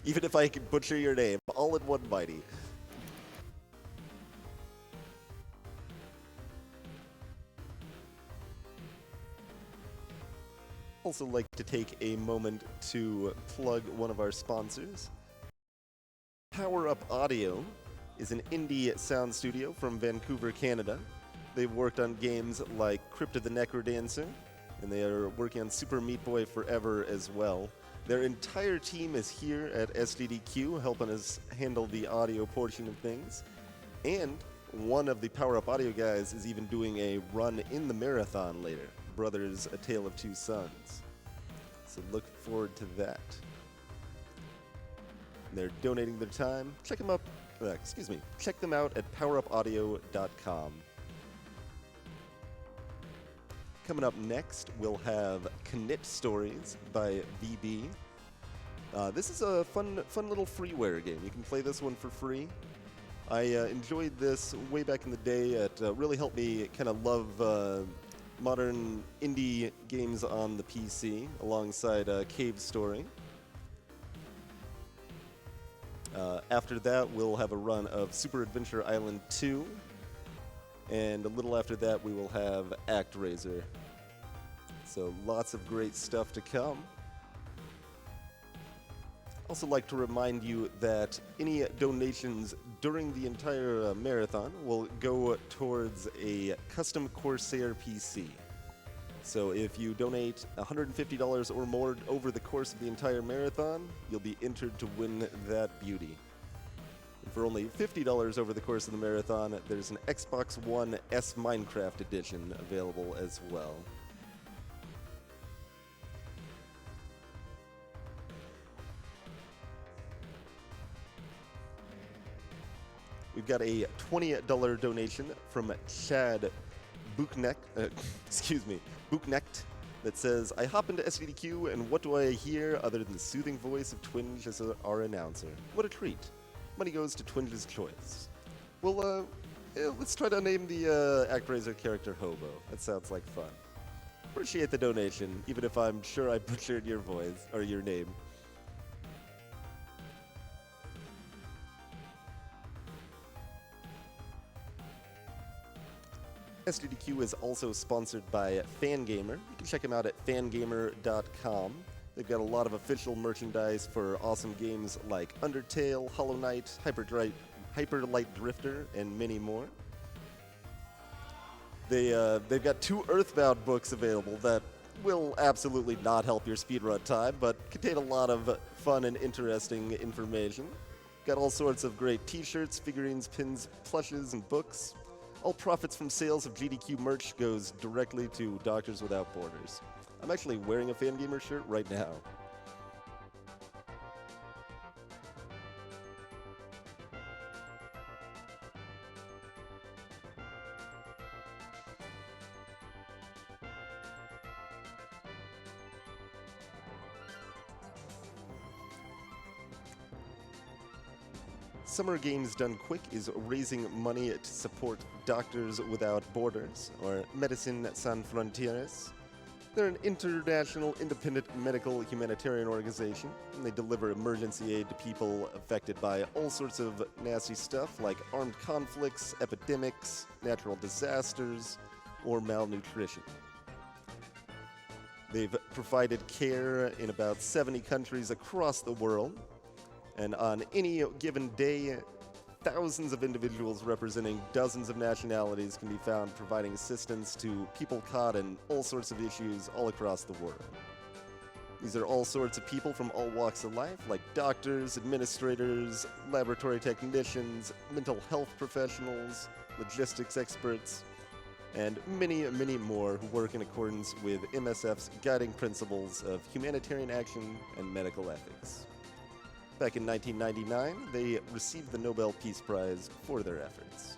Even if I can butcher your name, all in one mighty. Also like to take a moment to plug one of our sponsors. Power Up Audio is an indie sound studio from Vancouver, Canada. They've worked on games like Crypt of the Necrodancer, and they are working on Super Meat Boy Forever as well. Their entire team is here at SGDQ helping us handle the audio portion of things. And one of the Power Up Audio guys is even doing a run in the marathon later. Brothers, A Tale of Two Sons. So look forward to that. They're donating their time. Check them Check them out at powerupaudio.com. Coming up next, we'll have Kinect Stories by VB. This is a fun little freeware game. You can play this one for free. I enjoyed this way back in the day. It really helped me kind of love modern indie games on the PC alongside Cave Story. After that, we'll have a run of Super Adventure Island 2. And a little after that, we will have ActRaiser. So lots of great stuff to come. Also like to remind you that any donations during the entire marathon will go towards a custom Corsair PC. So if you donate $150 or more over the course of the entire marathon, you'll be entered to win that beauty. And for only $50 over the course of the marathon, there's an Xbox One S Minecraft edition available as well. We've got a $20 donation from Chad Buknek, Buknecht, that says, I hop into SGDQ and what do I hear other than the soothing voice of Twinge as our announcer? What a treat. Money goes to Twinge's choice. Well, let's try to name the ActRaiser character Hobo. That sounds like fun. Appreciate the donation, even if I'm sure I butchered your voice, or your name. SGDQ is also sponsored by Fangamer. You can check them out at fangamer.com. They've got a lot of official merchandise for awesome games like Undertale, Hollow Knight, Hyper Light Drifter, and many more. They've got 2 Earthbound books available that will absolutely not help your speedrun time, but contain a lot of fun and interesting information. Got all sorts of great t-shirts, figurines, pins, plushes, and books. All profits from sales of GDQ merch goes directly to Doctors Without Borders. I'm actually wearing a Fangamer shirt right now. Summer Games Done Quick is raising money to support Doctors Without Borders, or Medicine Sans Frontieres. They're an international independent medical humanitarian organization, and they deliver emergency aid to people affected by all sorts of nasty stuff like armed conflicts, epidemics, natural disasters, or malnutrition. They've provided care in about 70 countries across the world, and on any given day, thousands of individuals representing dozens of nationalities can be found providing assistance to people caught in all sorts of issues all across the world. These are all sorts of people from all walks of life, like doctors, administrators, laboratory technicians, mental health professionals, logistics experts, and many, many more who work in accordance with MSF's guiding principles of humanitarian action and medical ethics. Back in 1999, they received the Nobel Peace Prize for their efforts.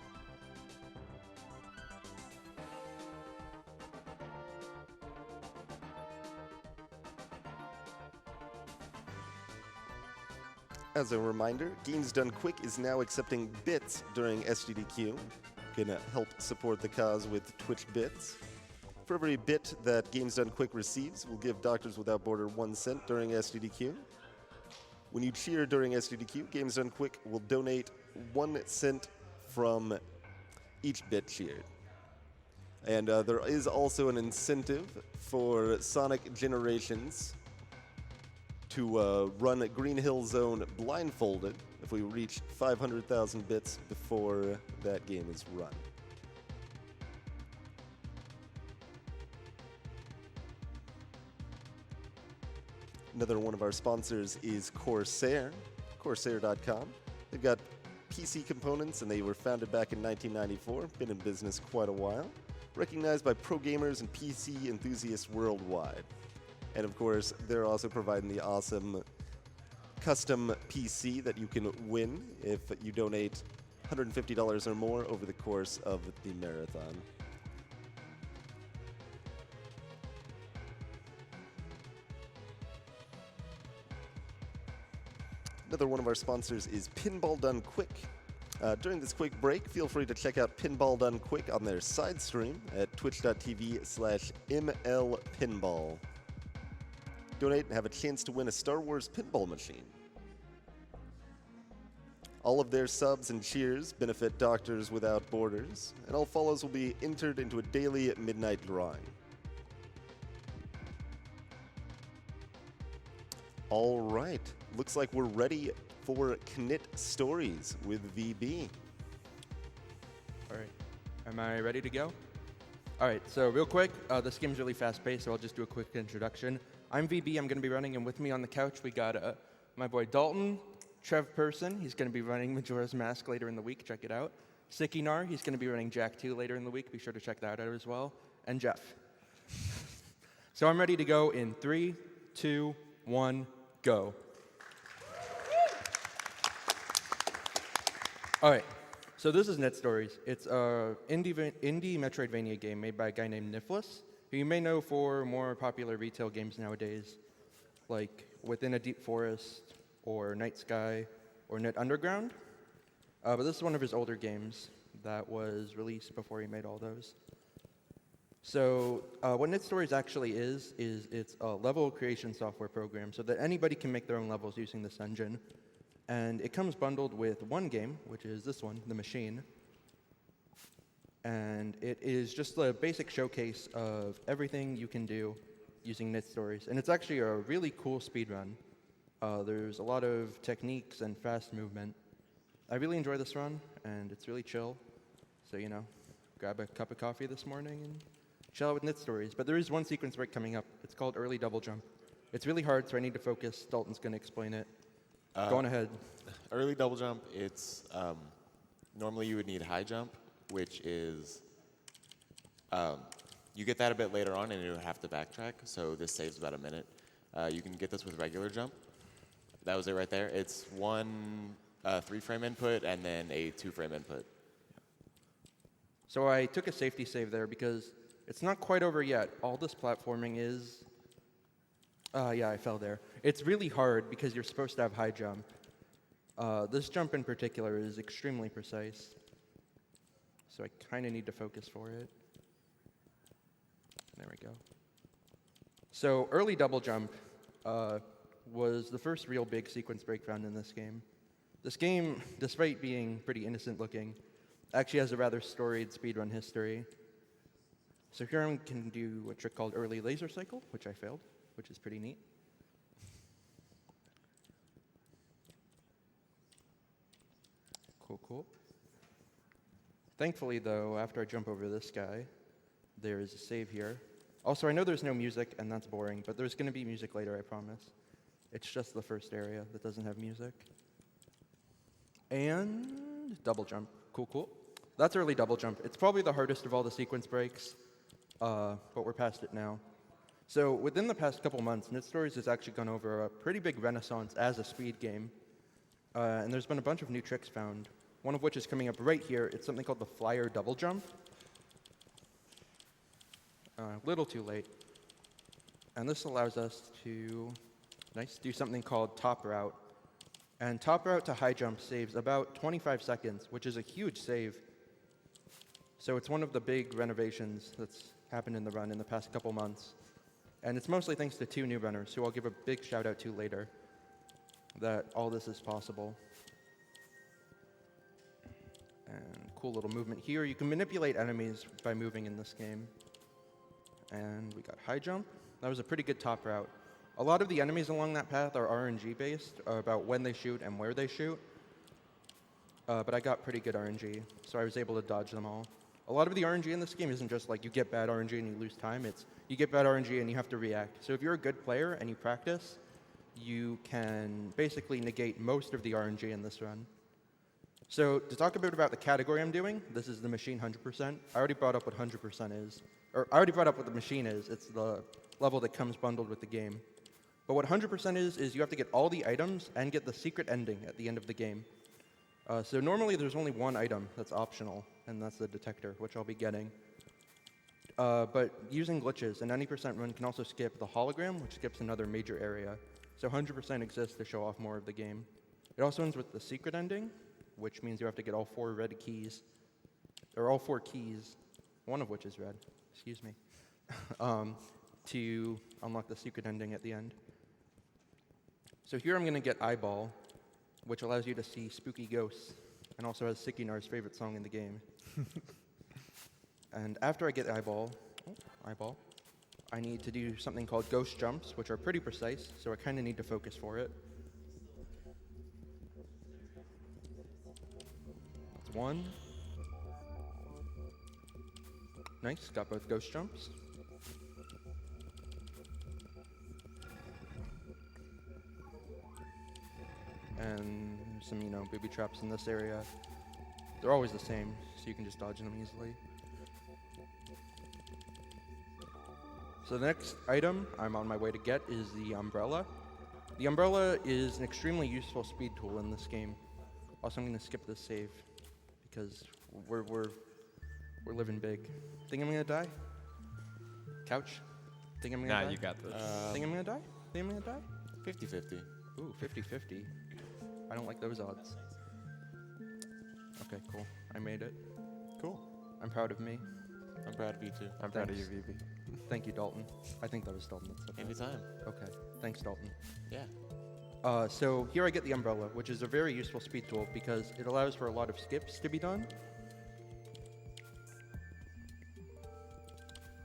As a reminder, Games Done Quick is now accepting bits during SGDQ. You can help support the cause with Twitch bits. For every bit that Games Done Quick receives, we'll give Doctors Without Border 1 cent during SGDQ. When you cheer during SGDQ, Games Done Quick will donate 1 cent from each bit cheered. And there is also an incentive for Sonic Generations to run Green Hill Zone blindfolded if we reach 500,000 bits before that game is run. Another one of our sponsors is Corsair, Corsair.com. They've got PC components, and they were founded back in 1994, been in business quite a while, recognized by pro gamers and PC enthusiasts worldwide. And of course, they're also providing the awesome custom PC that you can win if you donate $150 or more over the course of the marathon. Another one of our sponsors is Pinball Done Quick. During this quick break, feel free to check out Pinball Done Quick on their side stream at twitch.tv/mlpinball. Donate and have a chance to win a Star Wars pinball machine. All of their subs and cheers benefit Doctors Without Borders, and all follows will be entered into a daily midnight drawing. All right, looks like we're ready for Knytt Stories with VB. All right, am I ready to go? All right, so real quick, this game's really fast-paced, so I'll just do a quick introduction. I'm VB, I'm going to be running, and with me on the couch, we got my boy Dalton, Trev Person, he's going to be running Majora's Mask later in the week, check it out. Sikinar, he's going to be running Jak 2 later in the week, be sure to check that out as well. And Jeff. So I'm ready to go in 3, 2, 1, go. All right, so this is Knytt Stories. It's an indie Metroidvania game made by a guy named Niflis, who you may know for more popular retail games nowadays, like Within a Deep Forest, or Night Sky, or Knytt Underground. But this is one of his older games that was released before he made all those. So what Knytt Stories actually is it's a level creation software program so that anybody can make their own levels using this engine. And it comes bundled with one game, which is this one, The Machine. And it is just a basic showcase of everything you can do using Knytt Stories. And it's actually a really cool speedrun. There's a lot of techniques and fast movement. I really enjoy this run, and it's really chill. So, you know, grab a cup of coffee this morning and chill out with Knytt Stories. But there is one sequence break coming up. It's called Early Double Jump. It's really hard, so I need to focus. Dalton's going to explain it. Go on ahead. Early double jump, it's normally you would need high jump, which is you get that a bit later on and you have to backtrack, so this saves about a minute. You can get this with regular jump. That was it right there. It's one 3-frame input and then a 2-frame input. So I took a safety save there because it's not quite over yet. All this platforming is... yeah, I fell there. It's really hard because you're supposed to have high jump. This jump in particular is extremely precise. So I kind of need to focus for it. There we go. So early double jump was the first real big sequence break found in this game. This game, despite being pretty innocent looking, actually has a rather storied speedrun history. So here I can do a trick called early laser cycle, which I failed, which is pretty neat. Cool, cool. Thankfully, though, after I jump over this guy, there is a save here. Also, I know there's no music, and that's boring, but there's going to be music later, I promise. It's just the first area that doesn't have music. And double jump. Cool, cool. That's early double jump. It's probably the hardest of all the sequence breaks, but we're past it now. So within the past couple months, Knytt Stories has actually gone over a pretty big renaissance as a speed game. And there's been a bunch of new tricks found, one of which is coming up right here. It's something called the flyer double jump. A little too late. And this allows us to do something called top route. And top route to high jump saves about 25 seconds, which is a huge save. So it's one of the big renovations that's happened in the run in the past couple months. And it's mostly thanks to two new runners, who I'll give a big shout out to later. that all this is possible. And cool little movement here. You can manipulate enemies by moving in this game. And we got high jump. That was a pretty good top route. A lot of the enemies along that path are RNG based, about when they shoot and where they shoot. But I got pretty good RNG, so I was able to dodge them all. A lot of the RNG in this game isn't just like you get bad RNG and you lose time. It's you get bad RNG and you have to react. So if you're a good player and you practice, you can basically negate most of the RNG in this run. So to talk a bit about the category I'm doing, this is the machine 100%. I already brought up what 100% is. Or I already brought up what the machine is. It's the level that comes bundled with the game. But what 100% is you have to get all the items and get the secret ending at the end of the game. So normally there's only one item that's optional, and that's the detector, which I'll be getting. But using glitches, an 90% run can also skip the hologram, which skips another major area. So 100% exists to show off more of the game. It also ends with the secret ending, which means you have to get all 4 red keys, or all 4 keys, one of which is red, excuse me, to unlock the secret ending at the end. So here I'm going to get Eyeball, which allows you to see spooky ghosts, and also has Sikinar's favorite song in the game. And after I get Eyeball, I need to do something called ghost jumps, which are pretty precise, so I kind of need to focus for it. That's 1. Nice, got both ghost jumps. And there's some, booby traps in this area. They're always the same, so you can just dodge them easily. So the next item I'm on my way to get is the umbrella. The umbrella is an extremely useful speed tool in this game. Also, I'm going to skip this save because we're living big. Think I'm going to die? Couch? Think I'm going to die? Nah, you got this. Think I'm going to die? Think I'm going to die? 50-50. Ooh, 50-50. I don't like those odds. Okay, cool. I made it. Cool. I'm proud of me. I'm proud of you too. I'm proud of you, Thanks. VB. Thank you, Dalton. I think that was Dalton that said that. Anytime. Okay. Thanks, Dalton. Yeah. So here I get the umbrella, which is a very useful speed tool because it allows for a lot of skips to be done.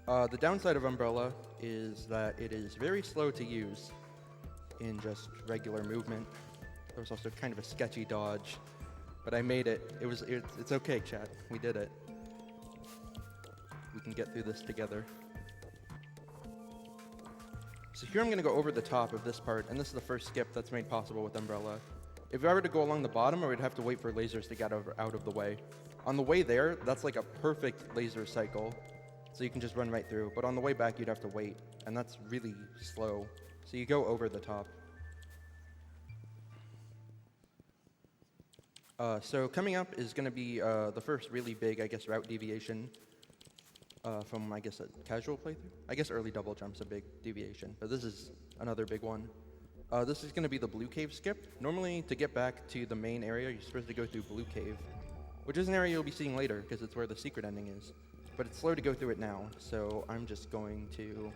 The downside of umbrella is that it is very slow to use in just regular movement. There was also kind of a sketchy dodge, but I made it. It's okay, chat. We did it. We can get through this together. So here I'm going to go over the top of this part, and this is the first skip that's made possible with umbrella. If I were to go along the bottom, I would have to wait for lasers to get out of the way. On the way there, that's like a perfect laser cycle, so you can just run right through. But on the way back, you'd have to wait, and that's really slow. So you go over the top. So coming up is going to be the first really big, route deviation from, a casual playthrough. I guess early double jump's a big deviation, but this is another big one. This is going to be the Blue Cave skip. Normally, to get back to the main area, you're supposed to go through Blue Cave, which is an area you'll be seeing later, because it's where the secret ending is. But it's slow to go through it now, so I'm just going to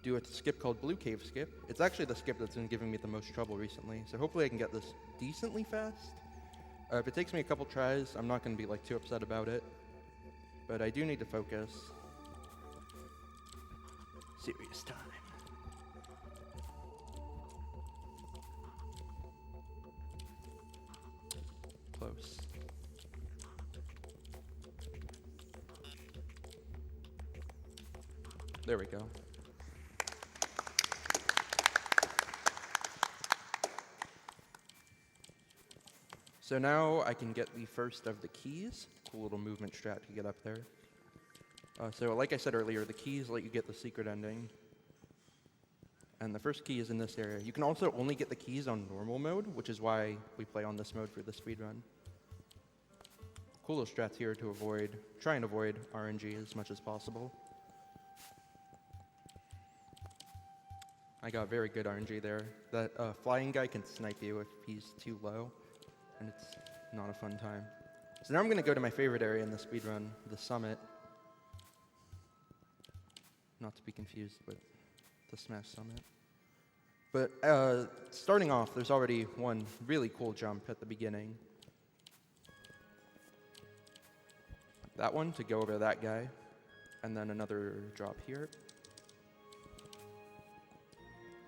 do a skip called Blue Cave skip. It's actually the skip that's been giving me the most trouble recently, so hopefully I can get this decently fast. If it takes me a couple tries, I'm not going to be too upset about it. But I do need to focus. Serious time. Close. There we go. So now I can get the first of the keys. Cool little movement strat to get up there. So like I said earlier, the keys let you get the secret ending. And the first key is in this area. You can also only get the keys on normal mode, which is why we play on this mode for the speedrun. Cool little strats here to try and avoid RNG as much as possible. I got very good RNG there. That flying guy can snipe you if he's too low, and it's not a fun time. So now I'm going to go to my favorite area in the speedrun, the summit. Not to be confused with the Smash Summit. But starting off, there's already one really cool jump at the beginning. That one to go over that guy, and then another drop here.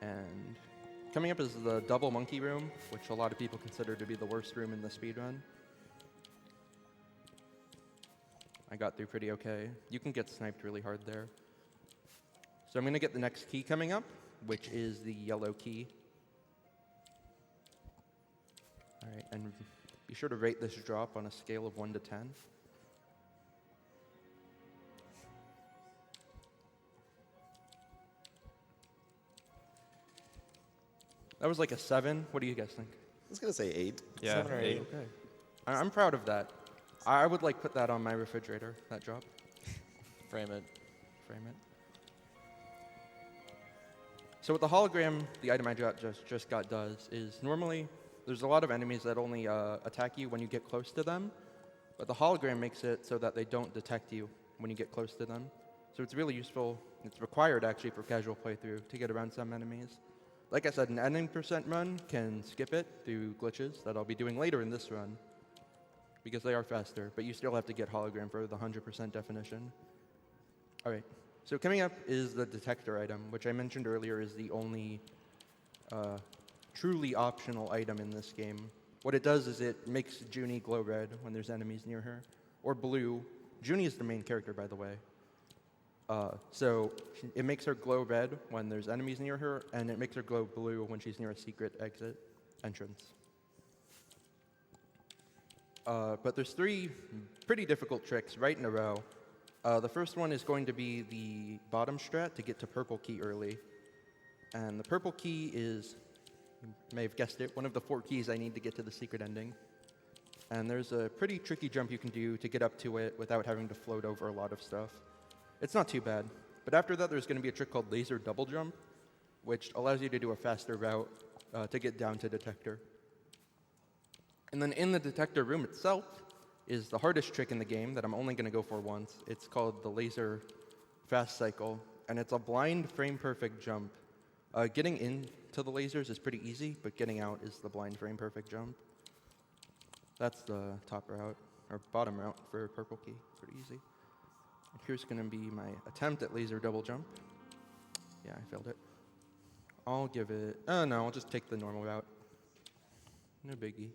And coming up is the double monkey room, which a lot of people consider to be the worst room in the speedrun. I got through pretty okay. You can get sniped really hard there. So I'm going to get the next key coming up, which is the yellow key. All right, and be sure to rate this drop on a scale of 1 to 10. That was like a 7. What do you guys think? I was going to say 8. Yeah, 7 or 8. Okay. I'm proud of that. I would like put that on my refrigerator, that drop. Frame it. Frame it. So what the hologram, the item I just got does is normally there's a lot of enemies that only attack you when you get close to them, but the hologram makes it so that they don't detect you when you get close to them. So it's really useful. It's required actually for casual playthrough to get around some enemies. Like I said, an ending percent run can skip it through glitches that I'll be doing later in this run because they are faster, but you still have to get hologram for the 100% definition. All right, so coming up is the detector item, which I mentioned earlier is the only truly optional item in this game. What it does is it makes Junie glow red when there's enemies near her, or blue. Junie is the main character, by the way. So it makes her glow red when there's enemies near her, and it makes her glow blue when she's near a secret entrance. But there's 3 pretty difficult tricks right in a row. The first one is going to be the bottom strat to get to purple key early. And the purple key is, you may have guessed it, one of the 4 keys I need to get to the secret ending. And there's a pretty tricky jump you can do to get up to it without having to float over a lot of stuff. It's not too bad. But after that, there's going to be a trick called laser double jump, which allows you to do a faster route to get down to detector. And then in the detector room itself is the hardest trick in the game that I'm only going to go for once. It's called the laser fast cycle, and it's a blind frame perfect jump. Getting into the lasers is pretty easy, but getting out is the blind frame perfect jump. That's the top route, or bottom route for purple key. Pretty easy. And here's going to be my attempt at laser double jump. Yeah, I failed it. I'll give it, no, I'll just take the normal route. No biggie.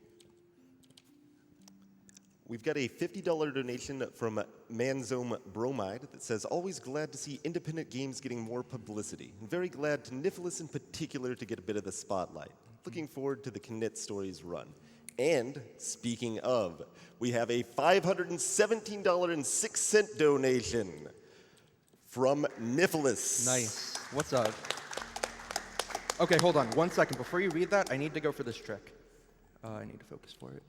We've got a $50 donation from Manzome Bromide that says, always glad to see independent games getting more publicity. I'm very glad to Nicholas in particular to get a bit of the spotlight. Looking forward to the Kinect Stories run. And speaking of, we have a $517.06 donation from Nicholas. Nice. What's up? Okay, hold on 1 second. Before you read that, I need to go for this trick. I need to focus for it.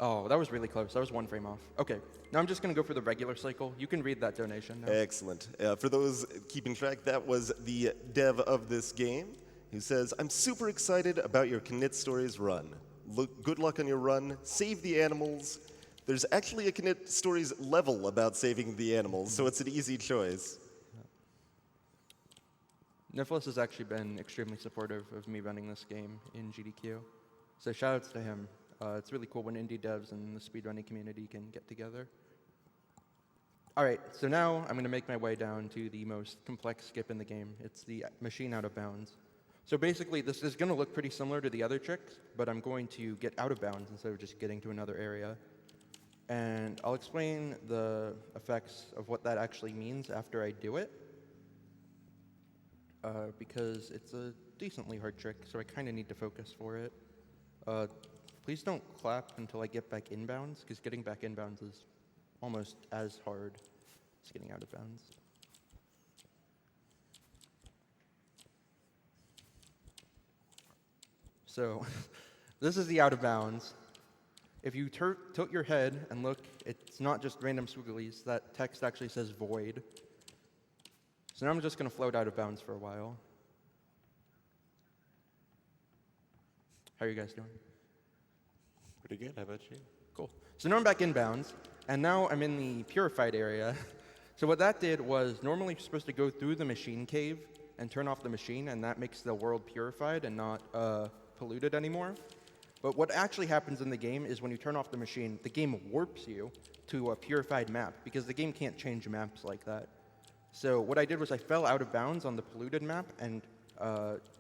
Oh, that was really close. That was 1 frame off. Okay, now I'm just going to go for the regular cycle. You can read that donation now. Excellent. For those keeping track, that was the dev of this game who says, I'm super excited about your Knytt Stories run. Good luck on your run. Save the animals. There's actually a Knytt Stories level about saving the animals, so it's an easy choice. Nicholas has actually been extremely supportive of me running this game in GDQ. So shoutouts to him. It's really cool when indie devs and the speedrunning community can get together. All right, so now I'm going to make my way down to the most complex skip in the game. It's the machine out of bounds. So basically, this is going to look pretty similar to the other tricks, but I'm going to get out of bounds instead of just getting to another area. And I'll explain the effects of what that actually means after I do it, because it's a decently hard trick, so I kind of need to focus for it. Please don't clap until I get back inbounds, because getting back inbounds is almost as hard as getting out of bounds. So this is the out of bounds. If you tilt your head and look, it's not just random swigglies. That text actually says void. So now I'm just going to float out of bounds for a while. How are you guys doing? Pretty good. How about you? Cool. So now I'm back in bounds, and now I'm in the purified area. So what that did was, normally you're supposed to go through the machine cave and turn off the machine, and that makes the world purified and not polluted anymore. But what actually happens in the game is when you turn off the machine, the game warps you to a purified map, because the game can't change maps like that. So what I did was I fell out of bounds on the polluted map and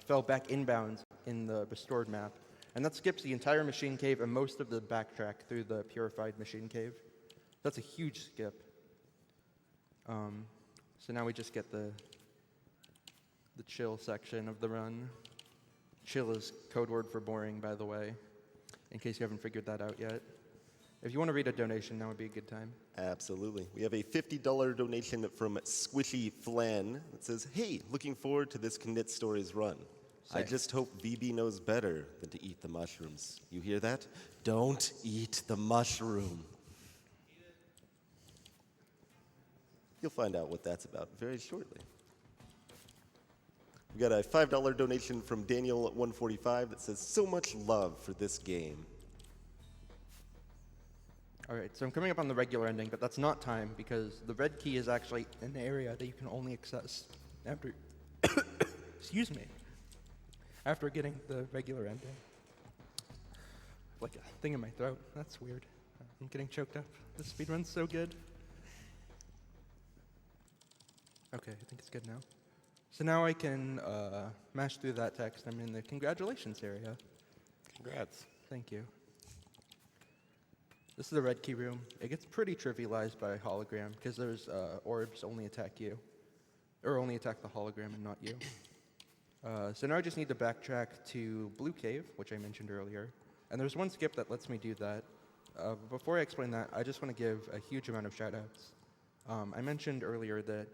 fell back inbounds in the restored map. And that skips the entire machine cave and most of the backtrack through the purified machine cave. That's a huge skip. So now we just get the chill section of the run. Chill is code word for boring, by the way, in case you haven't figured that out yet. If you want to read a donation, now would be a good time. Absolutely. We have a $50 donation from Squishy Flan that says, "Hey, looking forward to this Knytt Stories run. I Same. just hope VB knows better than to eat the mushrooms. You hear that? Don't eat the mushroom." You'll find out what that's about very shortly. We got a $5 donation from Daniel145 that says, "So much love for this game." All right, so I'm coming up on the regular ending, but that's not time, because the red key is actually an area that you can only access after, excuse me, after getting the regular ending. Like a thing in my throat. That's weird. I'm getting choked up. This speedrun's so good. Okay, I think it's good now. So now I can mash through that text. I'm in the congratulations area. Congrats. Thank you. This is the red key room. It gets pretty trivialized by hologram, because there's orbs only attack you, or only attack the hologram and not you. So now I just need to backtrack to Blue Cave, which I mentioned earlier. And there's one skip that lets me do that. But before I explain that, I just want to give a huge amount of shout-outs. I mentioned earlier that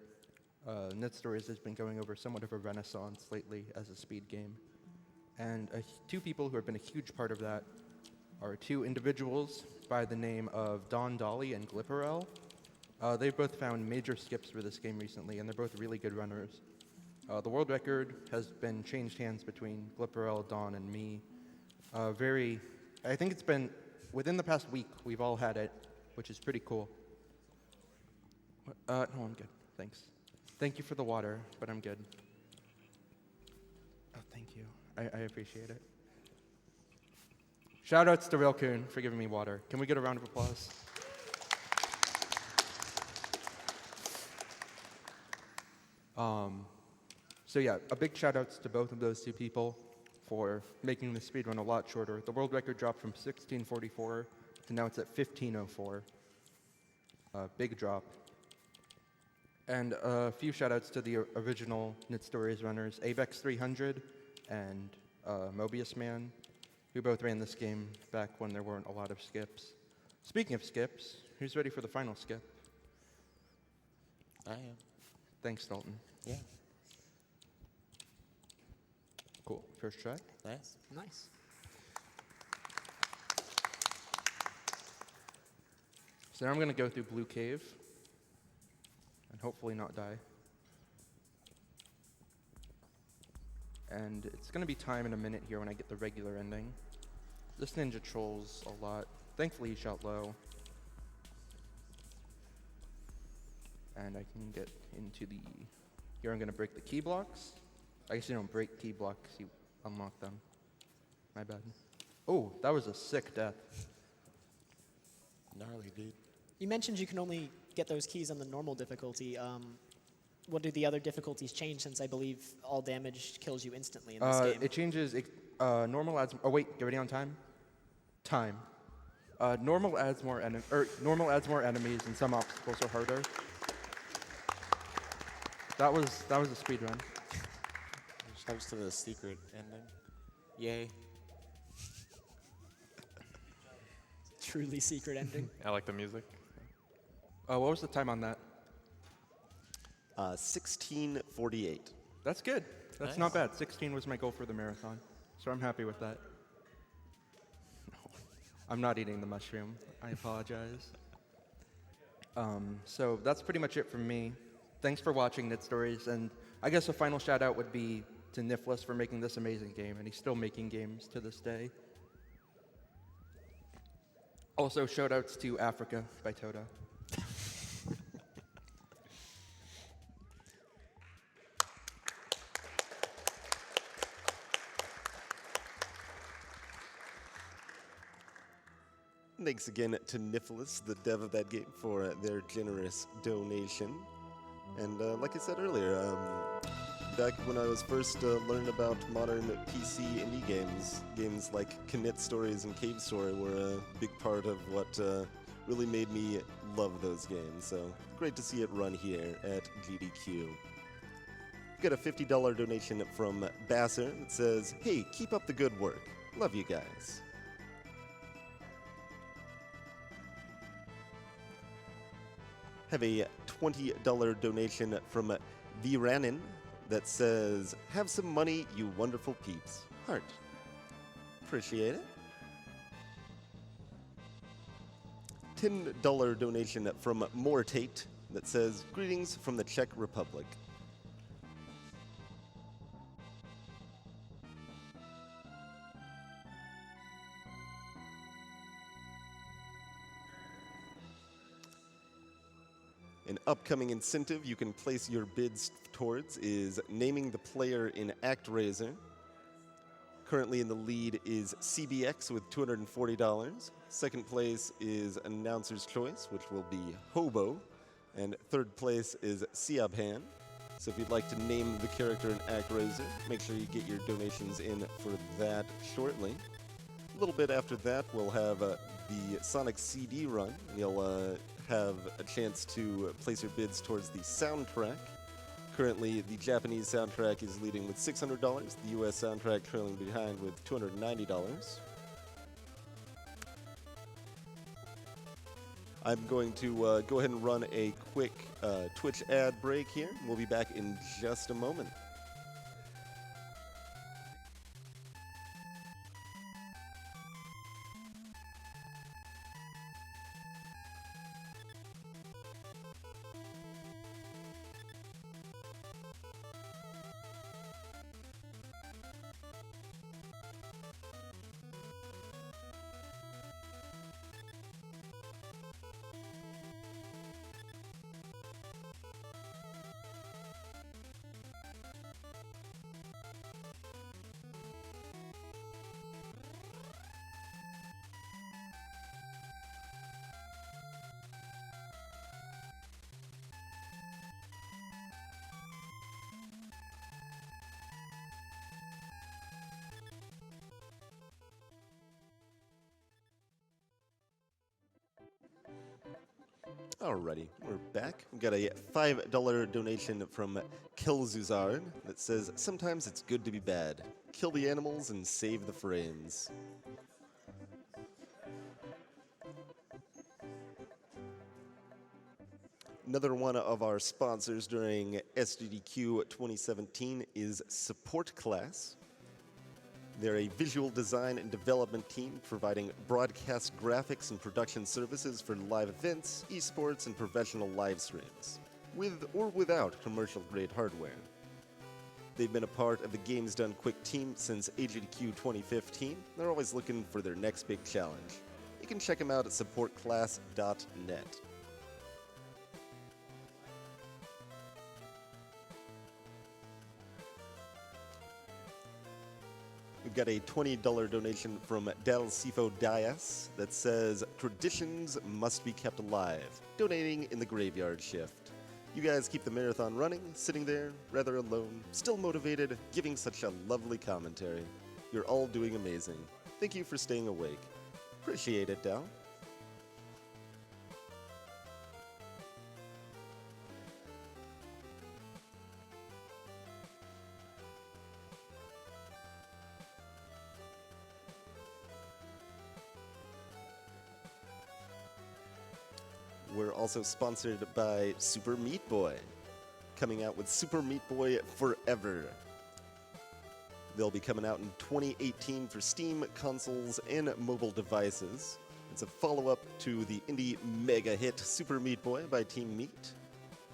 Knytt Stories has been going over somewhat of a renaissance lately as a speed game. And two people who have been a huge part of that are two individuals by the name of Don Dolly and Glipperell. They've both found major skips for this game recently, and they're both really good runners. The world record has been changed hands between Glipperell, Don, and me. I think it's been, within the past week, we've all had it, which is pretty cool. No, I'm good, thanks. Thank you for the water, but I'm good. Oh, thank you. I appreciate it. Shoutouts to Railcoon for giving me water. Can we get a round of applause? So yeah, a big shoutouts to both of those two people for making the speedrun a lot shorter. The world record dropped from 1644 to now it's at 1504. Big drop. And a few shoutouts to the original Knytt Stories runners, Avex 300 and Mobius Man, who both ran this game back when there weren't a lot of skips. Speaking of skips, who's ready for the final skip? I am. Thanks, Dalton. Yeah. Cool. First try. Nice. Nice. So now I'm going to go through Blue Cave and hopefully not die. And it's going to be time in a minute here when I get the regular ending. This ninja trolls a lot. Thankfully he shot low. And I can get into the... Here I'm going to break the key blocks. I guess you don't break key blocks, you unlock them. My bad. Oh, that was a sick death. Gnarly, dude. You mentioned you can only get those keys on the normal difficulty. What do the other difficulties change, since I believe all damage kills you instantly in this game? It changes, normal adds, oh wait, get ready on time? Time. Normal adds more enemies and some obstacles are harder. That was a speed run. Shouts to the secret ending. Yay. Truly secret ending. I like the music. What was the time on that? 1648. That's good. That's Nice. not bad. 16 was my goal for the marathon, so I'm happy with that. No, I'm not eating the mushroom. I apologize. So that's pretty much it from me. Thanks for watching Knytt Stories, and I guess a final shout out would be to Nifless for making this amazing game, and he's still making games to this day. Also, shout outs to Africa by Toda. Thanks again to Nicholas, the dev of that game, for their generous donation. And like I said earlier, back when I was first learning about modern PC indie games like Kinect Stories and Cave Story were a big part of what really made me love those games. So great to see it run here at GDQ. Got a $50 donation from Basser that says, "Hey, keep up the good work. Love you guys." Have a $20 donation from Viranin that says, "Have some money, you wonderful peeps." Heart. Appreciate it. $10 donation from Mortate that says, "Greetings from the Czech Republic." An upcoming incentive you can place your bids towards is naming the player in ActRaiser. Currently in the lead is CBX with $240. Second place is Announcer's Choice, which will be Hobo. And third place is Siabhan. So if you'd like to name the character in ActRaiser, make sure you get your donations in for that shortly. A little bit after that, we'll have the Sonic CD run. You'll have a chance to place your bids towards the soundtrack. Currently, the Japanese soundtrack is leading with $600, the US soundtrack trailing behind with $290. I'm going to go ahead and run a quick Twitch ad break here. We'll be back in just a moment. Alrighty, we're back. We got a $5 donation from Killzuzard that says, "Sometimes it's good to be bad. Kill the animals and save the frames." Another one of our sponsors during SGDQ 2017 is Support Class. They're a visual design and development team providing broadcast graphics and production services for live events, esports, and professional live streams, with or without commercial-grade hardware. They've been a part of the Games Done Quick team since AGDQ 2015. They're always looking for their next big challenge. You can check them out at supportclass.net. We've got a $20 donation from Del Sifo Dias that says, "Traditions must be kept alive. Donating in the graveyard shift. You guys keep the marathon running, sitting there, rather alone, still motivated, giving such a lovely commentary. You're all doing amazing. Thank you for staying awake." Appreciate it, Del. We're also sponsored by Super Meat Boy, coming out with Super Meat Boy Forever. They'll be coming out in 2018 for Steam, consoles, and mobile devices. It's a follow-up to the indie mega hit Super Meat Boy by Team Meat.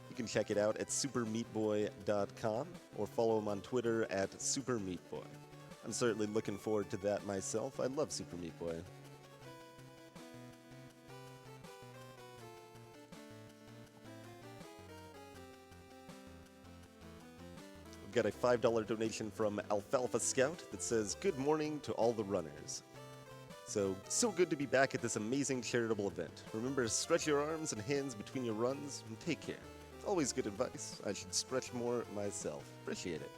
You can check it out at supermeatboy.com or follow him on Twitter at supermeatboy. I'm certainly looking forward to that myself. I love Super Meat Boy. We've got a $5 donation from Alfalfa Scout that says, "Good morning to all the runners." So good to be back at this amazing charitable event. Remember to stretch your arms and hands between your runs and take care. Always good advice. I should stretch more myself. Appreciate it.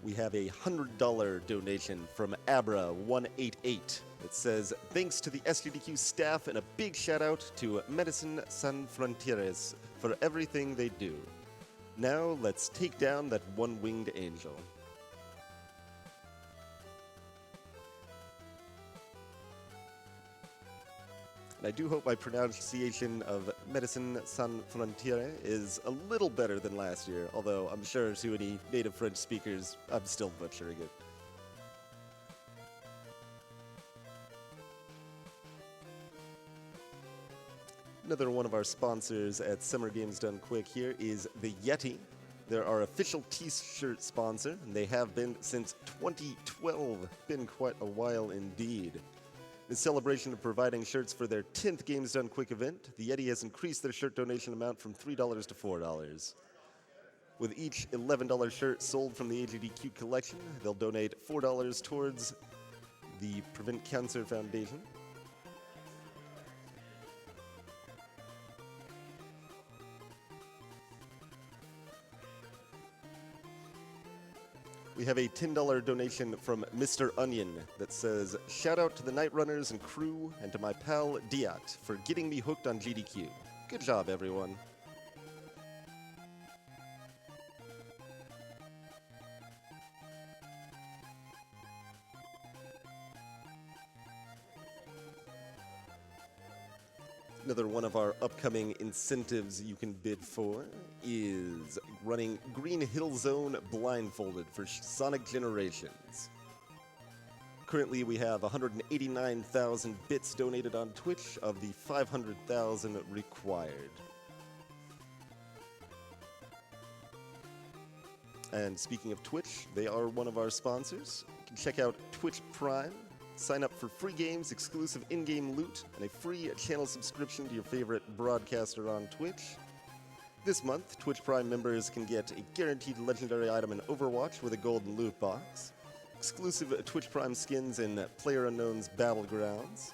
We have a $100 donation from Abra188. It says, thanks to the SGDQ staff and a big shout out to Medicine San Frontieres for everything they do. Now let's take down that one-winged angel. And I do hope my pronunciation of Medicine San Frontiere is a little better than last year, although I'm sure to any native French speakers, I'm still butchering it. Another one of our sponsors at Summer Games Done Quick here is the Yeti. They're our official t-shirt sponsor, and they have been since 2012. Been quite a while indeed. In celebration of providing shirts for their 10th Games Done Quick event, the Yeti has increased their shirt donation amount from $3 to $4. With each $11 shirt sold from the SGDQ collection, they'll donate $4 towards the Prevent Cancer Foundation. We have a $10 donation from Mr. Onion that says, shout out to the Night Runners and crew and to my pal Diat for getting me hooked on GDQ. Good job, everyone. Another one of our upcoming incentives you can bid for is running Green Hill Zone blindfolded for Sonic Generations. Currently, we have 189,000 bits donated on Twitch of the 500,000 required. And speaking of Twitch, they are one of our sponsors. You can check out Twitch Prime. Sign up for free games, exclusive in-game loot, and a free channel subscription to your favorite broadcaster on Twitch. This month, Twitch Prime members can get a guaranteed legendary item in Overwatch with a golden loot box, exclusive Twitch Prime skins in PlayerUnknown's Battlegrounds,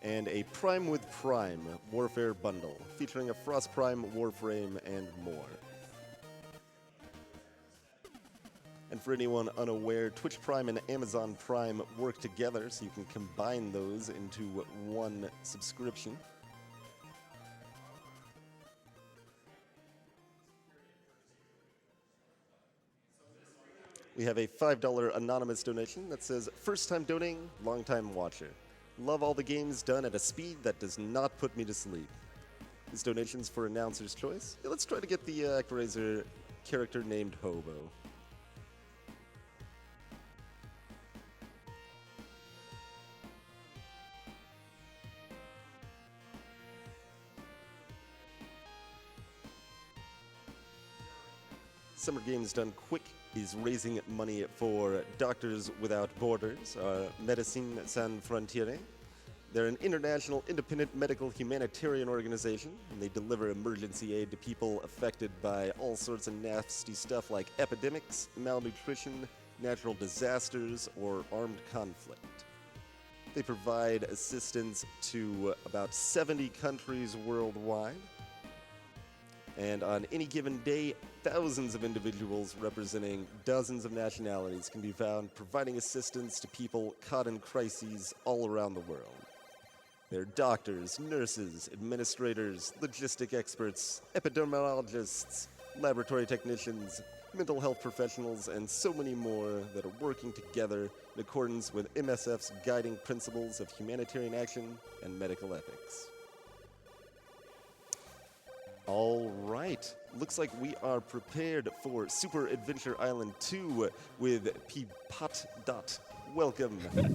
and a Prime with Prime Warfare bundle featuring a Frost Prime Warframe and more. And for anyone unaware, Twitch Prime and Amazon Prime work together, so you can combine those into one subscription. We have a $5 anonymous donation that says, first time donating, long time watcher. Love all the games done at a speed that does not put me to sleep. This donation's for announcer's choice. Yeah, let's try to get the ActRaiser character named Hobo. Summer Games Done Quick is raising money for Doctors Without Borders, Medicine San Frontiere. They're an international independent medical humanitarian organization, and they deliver emergency aid to people affected by all sorts of nasty stuff like epidemics, malnutrition, natural disasters, or armed conflict. They provide assistance to about 70 countries worldwide. And on any given day, thousands of individuals representing dozens of nationalities can be found providing assistance to people caught in crises all around the world. They're doctors, nurses, administrators, logistic experts, epidemiologists, laboratory technicians, mental health professionals, and so many more that are working together in accordance with MSF's guiding principles of humanitarian action and medical ethics. All right, looks like we are prepared for Super Adventure Island 2 with Peapot. Welcome.